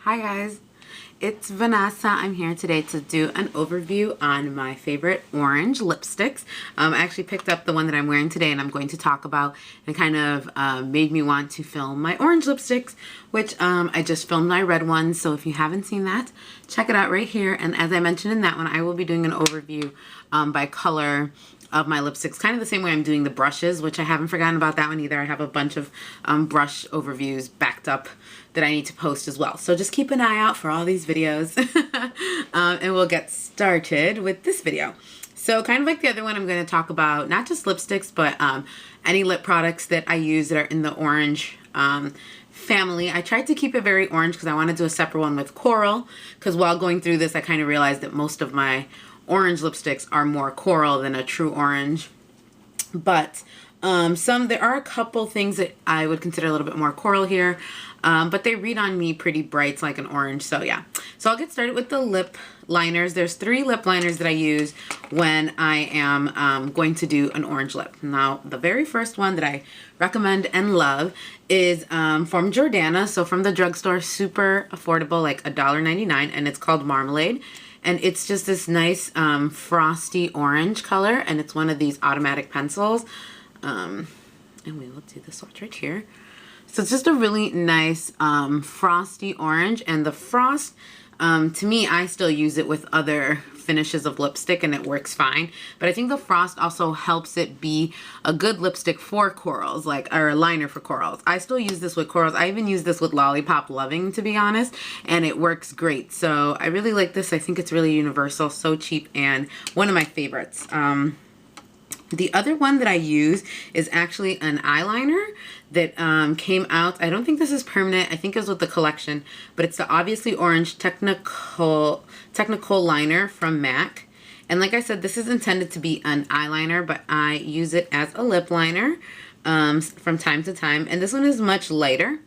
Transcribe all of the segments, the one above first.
Hi guys, it's Vanessa. I'm here today to do an overview on my favorite orange lipsticks. I actually picked up the one that I'm wearing today and I'm going to talk about, and kind of made me want to film my orange lipsticks, which I just filmed my red ones. So if you haven't seen that, check it out right here. And as I mentioned in that one, I will be doing an overview by color of my lipsticks, kind of the same way I'm doing the brushes, which I haven't forgotten about that one either. I have a bunch of brush overviews backed up that I need to post as well. So just keep an eye out for all these videos. And we'll get started with this video. So kind of like the other one, I'm going to talk about not just lipsticks, but any lip products that I use that are in the orange family. I tried to keep it very orange because I want to do a separate one with coral, because while going through this, I kind of realized that most of my orange lipsticks are more coral than a true orange. But there are a couple things that I would consider a little bit more coral here, but they read on me pretty bright like an orange. So yeah, so I'll get started with the lip liners. There's 3 lip liners that I use when I am going to do an orange lip. Now, the very first one that I recommend and love is from Jordana. So from the drugstore, super affordable, like $1.99, and it's called Marmalade. And it's just this nice frosty orange color, and it's one of these automatic pencils. And we will do the swatch right here. So it's just a really nice frosty orange, and the frost, to me, I still use it with other finishes of lipstick and it works fine. But I think the frost also helps it be a good lipstick for corals, or a liner for corals. I still use this with corals. I even use this with Lollipop Loving, to be honest, and it works great. So I really like this. I think it's really universal, so cheap, and one of my favorites. The other one that I use is actually an eyeliner that came out. I don't think this is permanent. I think it was with the collection, but it's the Obviously Orange Technical liner from MAC. And like I said, this is intended to be an eyeliner, but I use it as a lip liner from time to time. And this one is much lighter.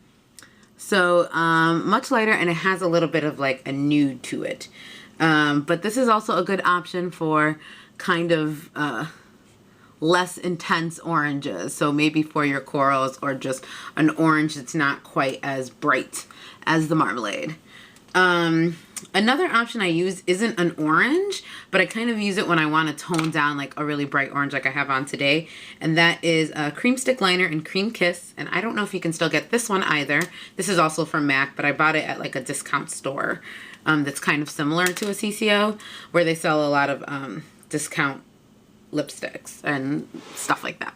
So much lighter, and it has a little bit of like a nude to it. But this is also a good option for kind of less intense oranges, so maybe for your corals, or just an orange that's not quite as bright as the Marmalade. Another option I use isn't an orange, but I kind of use it when I want to tone down like a really bright orange like I have on today, and that is a Cream Stick Liner in Cream Kiss. And I don't know if you can still get this one either. This is also from MAC, but I bought it at like a discount store that's kind of similar to a CCO, where they sell a lot of discount lipsticks and stuff like that.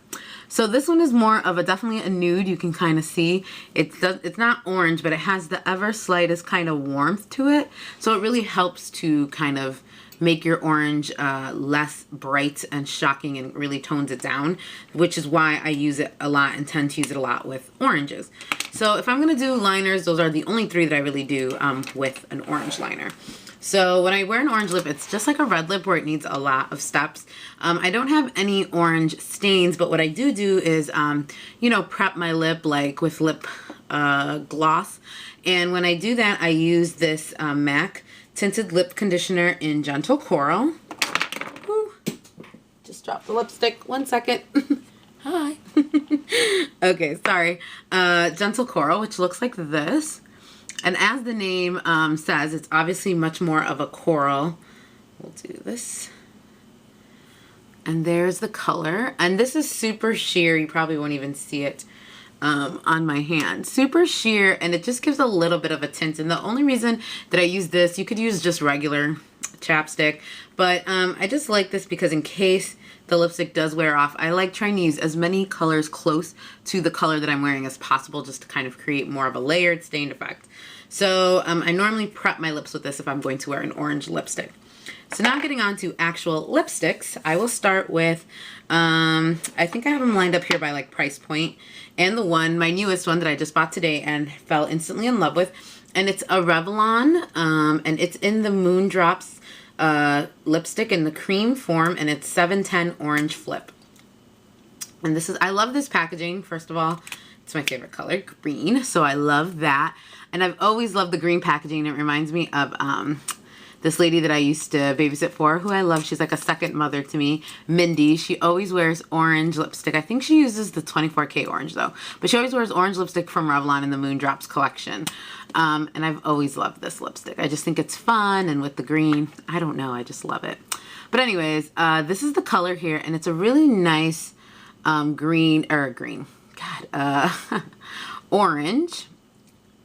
So this one is more of definitely a nude. You can kind of see it's not orange, but it has the ever slightest kind of warmth to it. So it really helps to kind of make your orange less bright and shocking, and really tones it down, which is why I use it a lot and tend to use it a lot with oranges. So if I'm going to do liners, those are the only 3 that I really do with an orange liner. So when I wear an orange lip, it's just like a red lip where it needs a lot of steps. I don't have any orange stains, but what I do is, you know, prep my lip like with lip gloss. And when I do that, I use this MAC Tinted Lip Conditioner in Gentle Coral. Woo. Just dropped the lipstick. 1 second. Hi. Okay, sorry. Gentle Coral, which looks like this. And as the name says, it's obviously much more of a coral. We'll do this. And there's the color. And this is super sheer. You probably won't even see it on my hand. Super sheer, and it just gives a little bit of a tint. And the only reason that I use this, you could use just regular chapstick, but I just like this because in case the lipstick does wear off, I like trying to use as many colors close to the color that I'm wearing as possible, just to kind of create more of a layered stained effect. So I normally prep my lips with this if I'm going to wear an orange lipstick. So now getting on to actual lipsticks, I will start with, I think I have them lined up here by like price point, and my newest one that I just bought today and fell instantly in love with, and it's a Revlon, and it's in the Moondrops lipstick in the cream form, and it's 710 Orange Flip. And this is, I love this packaging. First of all, it's my favorite color, green, so I love that. And I've always loved the green packaging. It reminds me of this lady that I used to babysit for, who I love. She's like a second mother to me, Mindy. She always wears orange lipstick. I think she uses the 24K orange though, but she always wears orange lipstick from Revlon in the Moondrops collection. And I've always loved this lipstick. I just think it's fun, and with the green, I don't know, I just love it. But anyways, this is the color here, and it's a really nice orange.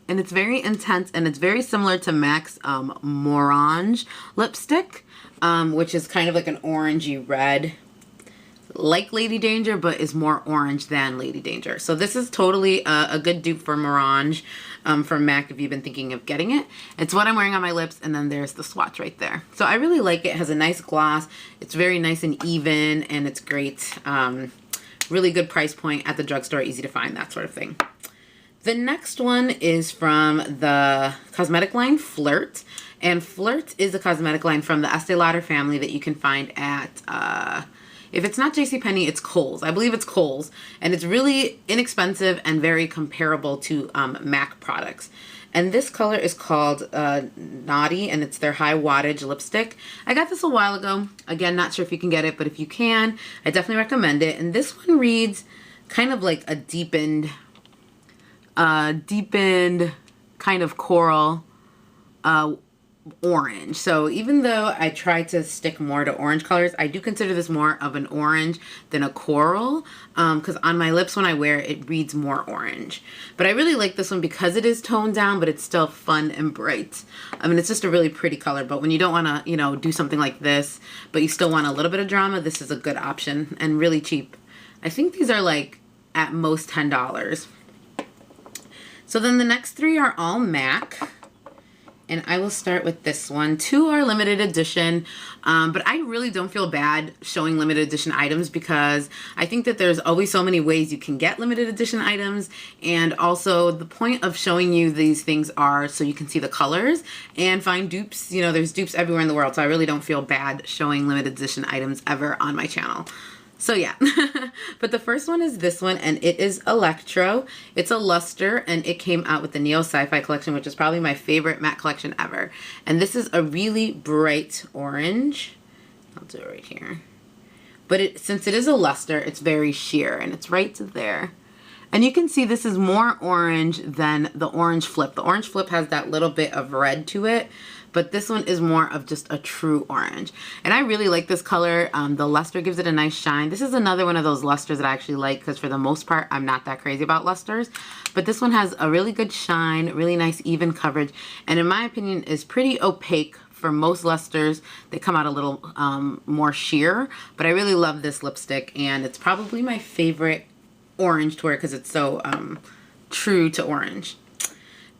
And it's very intense, and it's very similar to MAC's Morange lipstick, which is kind of like an orangey red, like Lady Danger, but is more orange than Lady Danger. So this is totally a good dupe for Morange from MAC if you've been thinking of getting it. It's what I'm wearing on my lips, and then there's the swatch right there. So I really like it. It has a nice gloss. It's very nice and even, and it's great. Really good price point at the drugstore, easy to find, that sort of thing. The next one is from the cosmetic line Flirt. And Flirt is a cosmetic line from the Estee Lauder family that you can find at, if it's not JCPenney, it's Kohl's. I believe it's Kohl's. And it's really inexpensive and very comparable to MAC products. And this color is called Naughty, and it's their high wattage lipstick. I got this a while ago. Again, not sure if you can get it, but if you can, I definitely recommend it. And this one reads kind of like a deepened kind of coral orange. So even though I try to stick more to orange colors, I do consider this more of an orange than a coral, because on my lips when I wear it, it reads more orange. But I really like this one because it is toned down, but it's still fun and bright. I mean, it's just a really pretty color, but when you don't want to, you know, do something like this, but you still want a little bit of drama, this is a good option and really cheap. I think these are like at most $10. So then the next three are all MAC. And I will start with this one. Two are limited edition, but I really don't feel bad showing limited edition items because I think that there's always so many ways you can get limited edition items. And also the point of showing you these things are so you can see the colors and find dupes. You know, there's dupes everywhere in the world, so I really don't feel bad showing limited edition items ever on my channel. So yeah, but the first one is this one, and it is Electro. It's a luster, and it came out with the Neo Sci-Fi collection, which is probably my favorite matte collection ever. And this is a really bright orange. I'll do it right here. But since it is a luster, it's very sheer, and it's right there. And you can see this is more orange than the Orange Flip. The Orange Flip has that little bit of red to it, but this one is more of just a true orange. And I really like this color. The luster gives it a nice shine. This is another one of those lusters that I actually like because for the most part, I'm not that crazy about lusters. But this one has a really good shine, really nice even coverage, and in my opinion is pretty opaque. For most lusters, they come out a little more sheer, but I really love this lipstick, and it's probably my favorite orange to wear because it's so true to orange.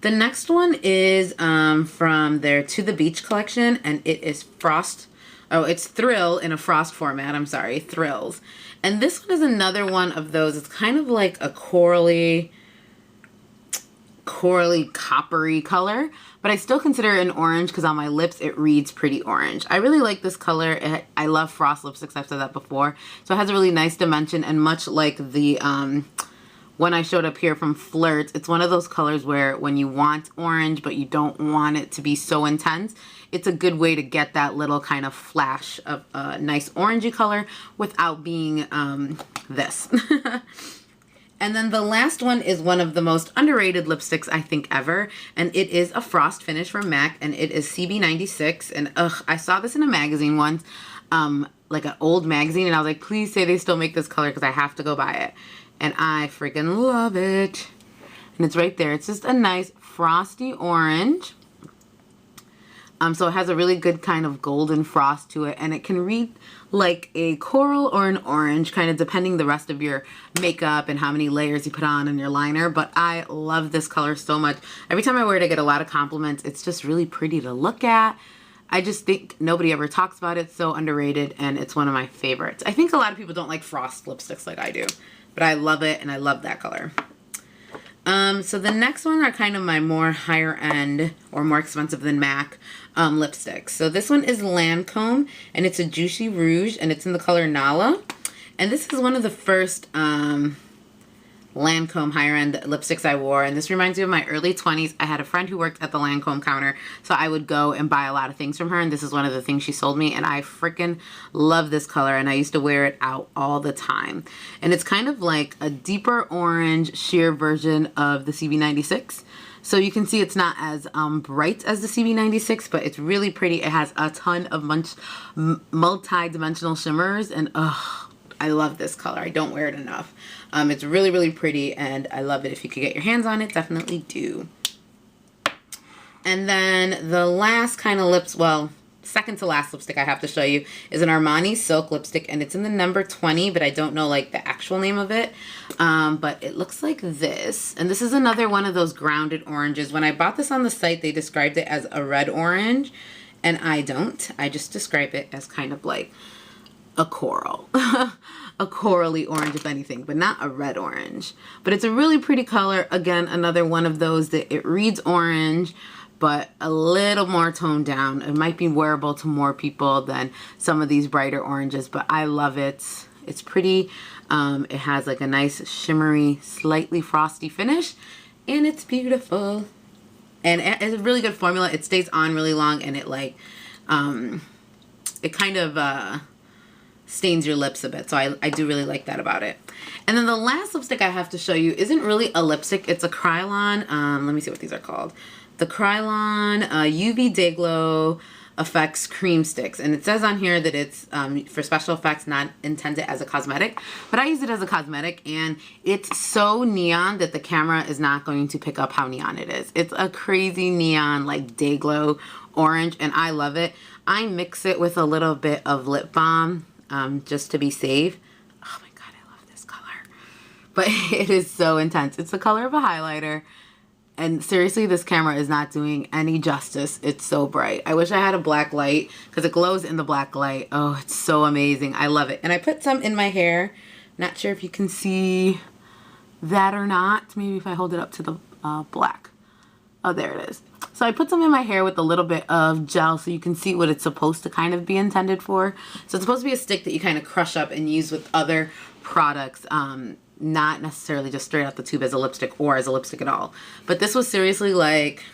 The next one is from their To the Beach collection, and it is Frost. Oh, it's Thrill in a frost format. I'm sorry, Thrills. And this one is another one of those. It's kind of like a corally coppery color, but I still consider it an orange because on my lips it reads pretty orange. I really like this color. I love frost lipsticks. I've said that before. So it has a really nice dimension, and much like the one I showed up here from Flirt, it's one of those colors where when you want orange but you don't want it to be so intense, it's a good way to get that little kind of flash of a nice orangey color without being this. And then the last one is one of the most underrated lipsticks I think ever, and it is a frost finish from MAC, and it is CB96. And I saw this in a magazine once, like an old magazine, and I was like, please say they still make this color because I have to go buy it. And I freaking love it. And it's right there. It's just a nice frosty orange. So it has a really good kind of golden frost to it, and it can read like a coral or an orange, kind of depending the rest of your makeup and how many layers you put on in your liner. But I love this color so much. Every time I wear it, I get a lot of compliments. It's just really pretty to look at. I just think nobody ever talks about it. It's so underrated, and it's one of my favorites. I think a lot of people don't like frost lipsticks like I do, but I love it, and I love that color. So the next one are kind of my more higher end or more expensive than MAC lipsticks. So this one is Lancome, and it's a Juicy Rouge, and it's in the color Nala. And this is one of the first Lancome higher end lipsticks I wore, and this reminds me of my early 20s. I had a friend who worked at the Lancome counter, so I would go and buy a lot of things from her, and this is one of the things she sold me, and I freaking love this color, and I used to wear it out all the time. And it's kind of like a deeper orange sheer version of the CB96. So you can see it's not as bright as the CB96, but it's really pretty. It has a ton of multi-dimensional shimmers, and I love this color. I don't wear it enough. It's really, really pretty, and I love it. If you could get your hands on it, definitely do. And then the last kind of lips, well, second to last lipstick I have to show you is an Armani Silk lipstick, and it's in the number 20, but I don't know like the actual name of it. But it looks like this, and this is another one of those grounded oranges. When I bought this on the site, they described it as a red orange, and I don't. I just describe it as kind of like a coral. A corally orange, if anything, but not a red orange. But it's a really pretty color. Again, another one of those that it reads orange, but a little more toned down. It might be wearable to more people than some of these brighter oranges, but I love it. It's pretty. It has like a nice shimmery, slightly frosty finish, and it's beautiful. And it's a really good formula. It stays on really long, and it like, it kind of, stains your lips a bit, so I do really like that about it. And then the last lipstick I have to show you isn't really a lipstick, it's a Krylon, let me see what these are called. The Krylon UV Day Glow Effects Cream Sticks, and it says on here that it's for special effects, not intended as a cosmetic, but I use it as a cosmetic, and it's so neon that the camera is not going to pick up how neon it is. It's a crazy neon, like day glow orange, and I love it. I mix it with a little bit of lip balm, just to be safe. Oh my god, I love this color. But it is so intense. It's the color of a highlighter. And seriously, this camera is not doing any justice. It's so bright. I wish I had a black light because it glows in the black light. Oh, it's so amazing. I love it. And I put some in my hair. Not sure if you can see that or not. Maybe if I hold it up to the black. Oh, there it is. So I put some in my hair with a little bit of gel so you can see what it's supposed to kind of be intended for. So it's supposed to be a stick that you kind of crush up and use with other products, not necessarily just straight out the tube as a lipstick or as a lipstick at all. But this was seriously like,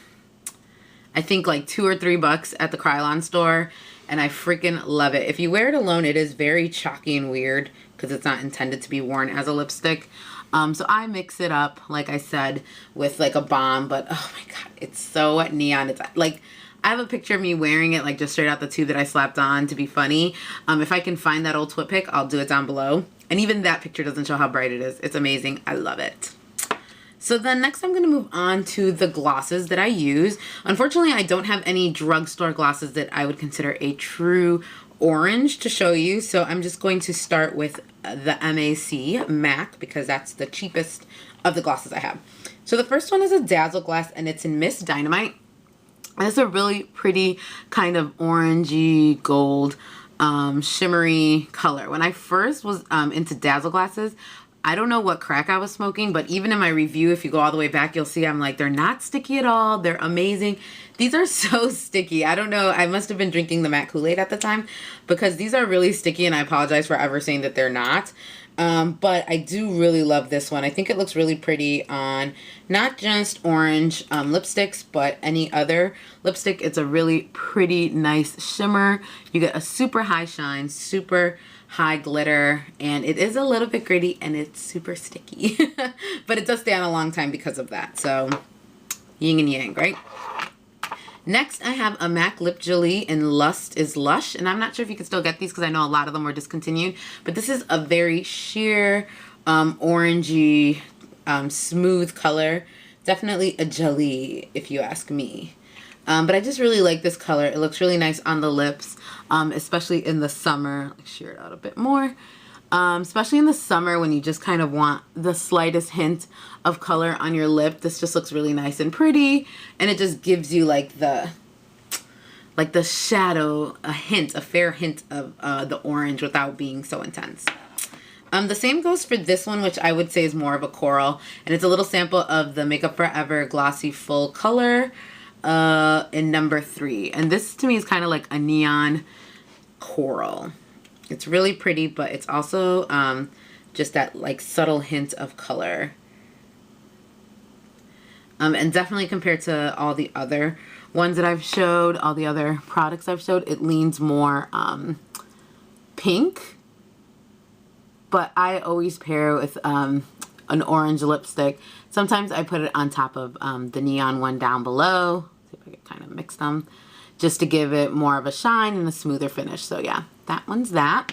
I think like $2 or $3 at the Krylon store, and I freaking love it. If you wear it alone, it is very chalky and weird because it's not intended to be worn as a lipstick. So I mix it up, like I said, with like a balm, but oh my god, it's so neon. It's like, I have a picture of me wearing it like just straight out the tube that I slapped on to be funny. If I can find that old twit pic, I'll do it down below. And even that picture doesn't show how bright it is. It's amazing. I love it. So then next I'm going to move on to the glosses that I use. Unfortunately, I don't have any drugstore glosses that I would consider a true orange to show you. So I'm just going to start with the MAC because that's the cheapest of the glosses I have. So the first one is a Dazzle Glass, and it's in Miss Dynamite. And it's a really pretty kind of orangey gold shimmery color. When I first was into Dazzle Glasses, I don't know what crack I was smoking, but even in my review, if you go all the way back, you'll see I'm like, they're not sticky at all. They're amazing. These are so sticky. I don't know. I must have been drinking the MAC Kool-Aid at the time because these are really sticky, and I apologize for ever saying that they're not. But I do really love this one. I think it looks really pretty on not just orange lipsticks, but any other lipstick. It's a really pretty, nice shimmer. You get a super high shine, super high glitter, and it is a little bit gritty, and it's super sticky. But it does stay on a long time because of that. So yin and yang, right? Next, I have a MAC Lip Jelly in Lust is Lush, and I'm not sure if you can still get these because I know a lot of them were discontinued, but this is a very sheer, orangey, smooth color. Definitely a jelly, if you ask me. But I just really like this color. It looks really nice on the lips, especially in the summer. Let's sheer it out a bit more. Especially in the summer when you just kind of want the slightest hint of color on your lip. This just looks really nice and pretty, and it just gives you like the shadow, a fair hint of the orange without being so intense. The same goes for this one, which I would say is more of a coral, and it's a little sample of the Makeup Forever Glossy Full Color in number 3, and this to me is kind of like a neon coral. It's really pretty, but it's also just that like subtle hint of color And definitely compared to all the other ones that I've showed, all the other products I've showed, it leans more pink. But I always pair with an orange lipstick. Sometimes I put it on top of the neon one down below. See if I can kind of mix them, just to give it more of a shine and a smoother finish. So yeah, that one's that.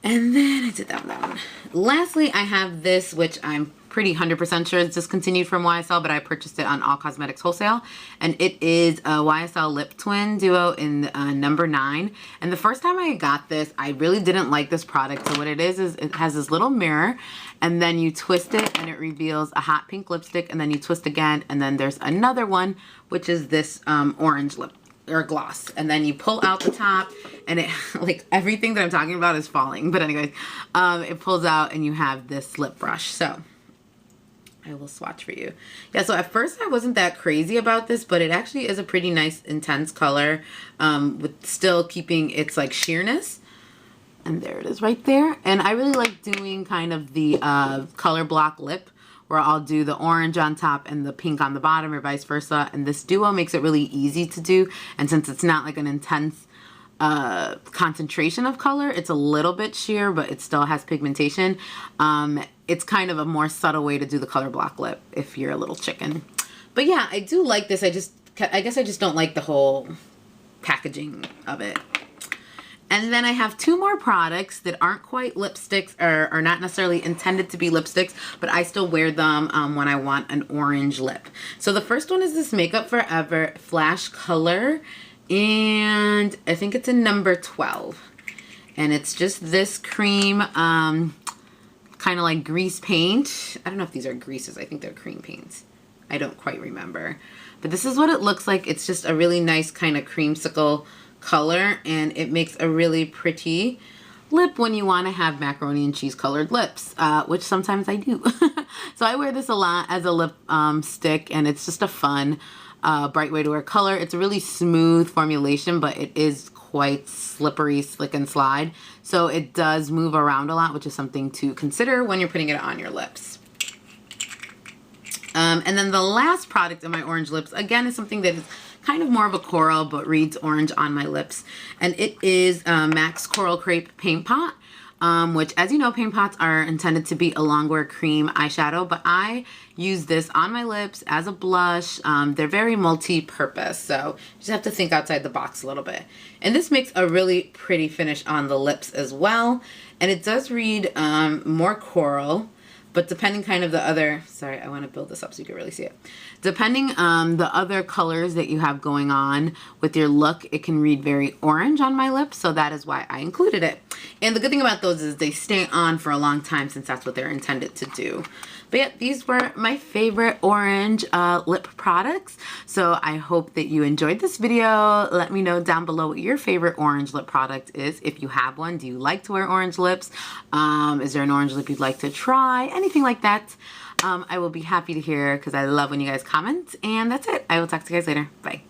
And then I did that one. Lastly, I have this, which I'm pretty 100% sure it's discontinued from YSL, but I purchased it on All Cosmetics Wholesale. And it is a YSL Lip Twin Duo in number 9. And the first time I got this, I really didn't like this product. So what it is it has this little mirror, and then you twist it and it reveals a hot pink lipstick, and then you twist again, and then there's another one, which is this orange lip or gloss, and then you pull out the top, and it, like, everything that I'm talking about is falling, but anyways, it pulls out and you have this lip brush. So I will swatch for you. Yeah, so at first I wasn't that crazy about this, but it actually is a pretty nice intense color, with still keeping its like sheerness. And there it is right there. And I really like doing kind of the color block lip, where I'll do the orange on top and the pink on the bottom, or vice versa. And this duo makes it really easy to do. And since it's not like an intense concentration of color, it's a little bit sheer, but it still has pigmentation. It's kind of a more subtle way to do the color block lip if you're a little chicken. But yeah, I do like this. I guess I just don't like the whole packaging of it. And then I have 2 more products that aren't quite lipsticks, or are not necessarily intended to be lipsticks, but I still wear them when I want an orange lip. So the first one is this Makeup Forever Flash Color, and I think it's in number 12. And it's just this cream, kind of like grease paint. I don't know if these are greases. I think they're cream paints. I don't quite remember. But this is what it looks like. It's just a really nice kind of creamsicle color, and it makes a really pretty lip when you want to have macaroni and cheese colored lips, which sometimes I do. So I wear this a lot as a lip stick, and it's just a fun bright way to wear color. It's a really smooth formulation, but it is quite slippery, slick and slide, so it does move around a lot, which is something to consider when you're putting it on your lips. And then the last product in my orange lips, again, is something that is kind of more of a coral, but reads orange on my lips. And it is MAC's Coral Crepe Paint Pot, which, as you know, paint pots are intended to be a longwear cream eyeshadow, but I use this on my lips as a blush. They're very multi-purpose, so you just have to think outside the box a little bit. And this makes a really pretty finish on the lips as well. And it does read more coral, but depending kind of the other, sorry, I want to build this up so you can really see it. Depending the other colors that you have going on with your look, it can read very orange on my lips, so that is why I included it. And the good thing about those is they stay on for a long time, since that's what they're intended to do. But yeah, these were my favorite orange lip products. So I hope that you enjoyed this video. Let me know down below what your favorite orange lip product is. If you have one, do you like to wear orange lips? Is there an orange lip you'd like to try? Anything like that. I will be happy to hear, because I love when you guys comment. And that's it. I will talk to you guys later. Bye.